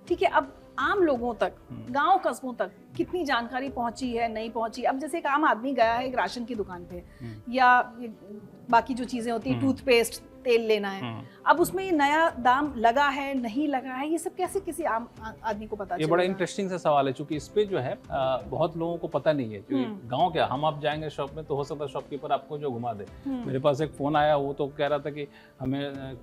ठीक है, अब आम लोगों तक, गांव कस्बों तक कितनी जानकारी पहुंची है, नहीं पहुंची? अब जैसे एक आम आदमी गया है एक राशन की दुकान पे, या बाकी जो चीजें होती है, टूथपेस्ट, तेल लेना है, अब उसमें ये नया दाम लगा है, नहीं लगा है, ये सब कैसे किसी आम आदमी को पता ये चलेगा? बड़ा इंटरेस्टिंग सा सवाल है, क्योंकि इस पे जो है बहुत लोगों को पता नहीं है। क्योंकि गांव क्या, हम आप जाएंगे शॉप में तो हो सकता है शॉपकीपर आपको जो घुमा दे। मेरे पास एक फ़ोन आया, वो तो कह रहा था कि हमें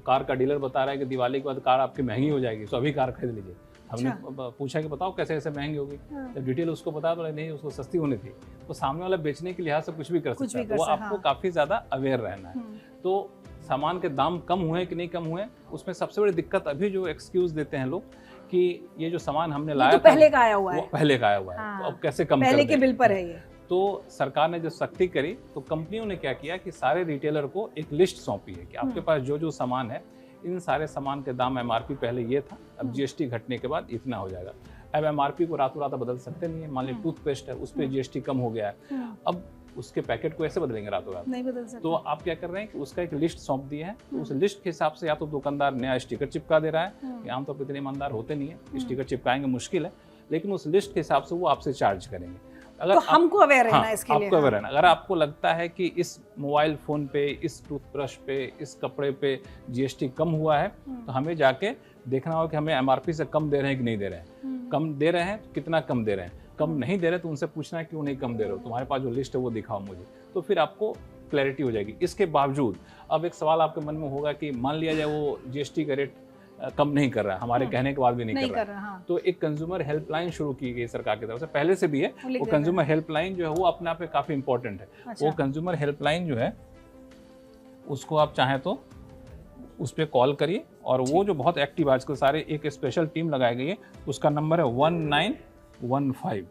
कार का डीलर बता रहा है कि दिवाली के बाद कार आपकी महंगी हो जाएगी, तो अभी कार खरीद लीजिए। हमने पूछा कि बताओ कैसे कैसे महंगी होगी, जब डिटेल उसको बता तो नहीं, उसको सस्ती होनी थी। तो सामने वाला बेचने के लिहाज से कुछ भी कर सकता है, वो आपको काफ़ी ज़्यादा अवेयर रहना है। तो सामान के दाम कम हुए कि नहीं कम हुए, उसमें सबसे बड़ी दिक्कत अभी जो एक्सक्यूज देते हैं लोग कि ये जो सामान हमने लाया तो पहले का आया हुआ है, पहले का आया हुआ है, तो अब कैसे कम पहले कर के दें? बिल पर है ये। तो सरकार ने जो सख्ती करी, तो कंपनियों ने क्या किया कि सारे रिटेलर को एक लिस्ट सौंपी है कि आपके पास जो जो सामान है, इन सारे सामान के दाम MRP पहले ये था, अब GST घटने के बाद इतना हो जाएगा। अब MRP को रातों रात बदल सकते नहीं है। मान लीजिए टूथपेस्ट है, उस पर GST कम हो गया है, अब उसके पैकेट को ऐसे बदलेंगे रातों रात? नहीं बदल सकते। तो आप क्या कर रहे हैं कि उसका एक लिस्ट सौंप दी है, तो उस लिस्ट के हिसाब से या तो दुकानदार नया स्टिकर चिपका दे रहा है, आमतौर पर इतने ईमानदार होते नहीं है, स्टिकर चिपकाएंगे मुश्किल है, लेकिन उस लिस्ट के हिसाब से वो आपसे चार्ज करेंगे। अगर तो हमको अवेयर रहना है इसके लिए। आपको अवेयर रहना। अगर आपको लगता है कि इस मोबाइल फ़ोन पे, इस टूथब्रश पे, इस कपड़े पे GST कम हुआ है, तो हमें जाके देखना होगा कि हमें MRP से कम दे रहे हैं कि नहीं दे रहे हैं। कम दे रहे हैं तो कितना कम दे रहे हैं, कम नहीं दे रहे तो उनसे पूछना है क्यों नहीं कम दे रहे हो, तुम्हारे पास जो लिस्ट है वो दिखाओ मुझे, तो फिर आपको क्लैरिटी हो जाएगी। इसके बावजूद अब एक सवाल आपके मन में होगा कि मान लिया जाए वो GST का रेट कम नहीं कर रहा है, हमारे कहने के बाद भी नहीं कर रहा है, तो एक कंज्यूमर हेल्पलाइन शुरू की गई सरकार की तरफ से, पहले से भी है। वो कंज्यूमर हेल्पलाइन जो है वो अपने आप में काफ़ी इंपॉर्टेंट है। वो कंज्यूमर हेल्पलाइन जो है उसको आप चाहें तो उस पर कॉल करिए, और वो जो बहुत एक्टिव है आजकल, सारे एक स्पेशल टीम लगाई गई है, उसका नंबर है 1915।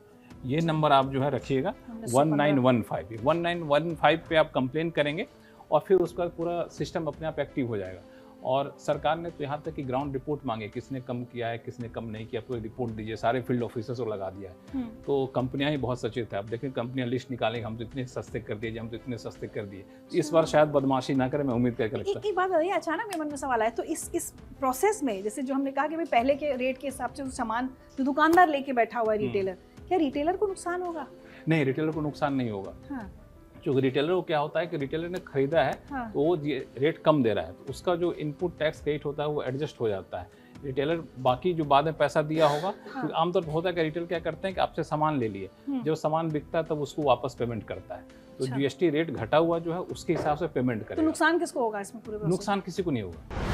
ये नंबर आप जो है रखिएगा 1915 पे आप कंप्लेन करेंगे और फिर उसका पूरा सिस्टम अपने आप एक्टिव हो जाएगा। और सरकार ने तो यहाँ तक कि ग्राउंड रिपोर्ट मांगे, किसने कम किया है, किसने कम नहीं किया, पूरी रिपोर्ट दीजिए, सारे फील्ड ऑफिसर्स को लगा दिया है। तो कंपनियां ही बहुत सचेत है। अब देखिए कंपनियां लिस्ट निकालेंगे, हम तो इतने सस्ते कर दिए, हम तो इतने सस्ते कर दिए। इस बार शायद बदमाशी ना करें, मैं उम्मीद करके रखता हूं। एक बात बताइए, अचानक मेरे मन में सवाल आया, तो इस प्रोसेस में जैसे जो हमने कहा कि भाई पहले के रेट के हिसाब से सामान जो दुकानदार लेके बैठा हुआ है रिटेलर, क्या रिटेलर को नुकसान होगा? नहीं, रिटेलर को नुकसान नहीं होगा। क्योंकि रिटेलर को क्या होता है कि रिटेलर ने खरीदा है, तो वो रेट कम दे रहा है, तो उसका जो इनपुट टैक्स रेट होता है वो एडजस्ट हो जाता है। रिटेलर बाकी जो बाद में पैसा दिया होगा, क्योंकि आमतौर पर होता है कि रिटेलर क्या करते हैं कि आपसे सामान ले लिए, जब सामान बिकता है तब उसको वापस पेमेंट करता है। तो GST रेट घटा हुआ जो है उसके हिसाब से पेमेंट करेगा। तो नुकसान किसको होगा इसमें? पूरे नुकसान किसी को नहीं होगा।